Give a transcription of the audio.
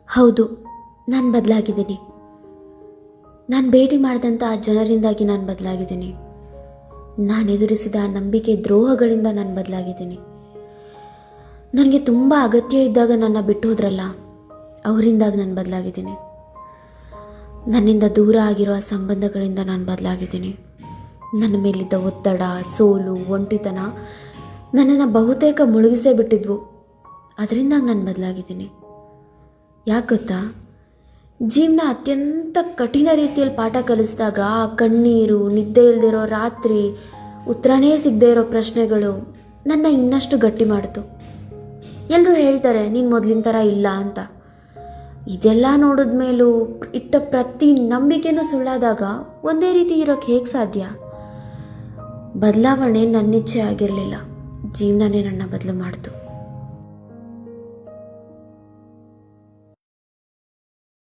ಹೌದು, ನಾನು ಬದಲಾಗಿದ್ದೀನಿ. ನಾನು ಭೇಟಿ ಮಾಡಿದಂಥ ಆ ಜನರಿಂದಾಗಿ ನಾನು ಬದಲಾಗಿದ್ದೀನಿ. ನಾನು ಎದುರಿಸಿದ ಆ ನಂಬಿಕೆ ದ್ರೋಹಗಳಿಂದ ನಾನು ಬದಲಾಗಿದ್ದೀನಿ. ನನಗೆ ತುಂಬ ಅಗತ್ಯ ಇದ್ದಾಗ ನನ್ನ ಬಿಟ್ಟು ಹೋದ್ರಲ್ಲ, ಅವರಿಂದಾಗಿ ನಾನು ಬದಲಾಗಿದ್ದೀನಿ. ನನ್ನಿಂದ ದೂರ ಆಗಿರೋ ಆ ಸಂಬಂಧಗಳಿಂದ ನಾನು ಬದಲಾಗಿದ್ದೀನಿ. ನನ್ನ ಮೇಲಿದ್ದ ಒತ್ತಡ, ಸೋಲು, ಒಂಟಿತನ ನನ್ನನ್ನು ಬಹುತೇಕ ಮುಳುಗಿಸೇ ಬಿಟ್ಟಿದ್ವು. ಅದರಿಂದ ನಾನು ಬದಲಾಗಿದ್ದೀನಿ. ಯಾಕೆ ಗೊತ್ತಾ? ಜೀವನ ಅತ್ಯಂತ ಕಠಿಣ ರೀತಿಯಲ್ಲಿ ಪಾಠ ಕಲಿಸಿದಾಗ ಆ ಕಣ್ಣೀರು, ನಿದ್ದೆ ಇಲ್ದಿರೋ ರಾತ್ರಿ, ಉತ್ತರನೇ ಸಿಗದೆ ಇರೋ ಪ್ರಶ್ನೆಗಳು ನನ್ನ ಇನ್ನಷ್ಟು ಗಟ್ಟಿ ಮಾಡಿತು. ಎಲ್ಲರೂ ಹೇಳ್ತಾರೆ ನೀನು ಮೊದಲಿನ ಥರ ಇಲ್ಲ ಅಂತ. ಇದೆಲ್ಲ ನೋಡಿದ್ಮೇಲೂ ಇಟ್ಟ ಪ್ರತಿ ನಂಬಿಕೆನೂ ಸುಳ್ಳಾದಾಗ ಒಂದೇ ರೀತಿ ಇರೋಕ್ಕೆ ಹೇಗೆ ಸಾಧ್ಯ? ಬದಲಾವಣೆ ನನ್ನಿಚ್ಛೆ ಆಗಿರಲಿಲ್ಲ, ಜೀವನನೇ ನನ್ನ ಬದಲು ಮಾಡ್ತು.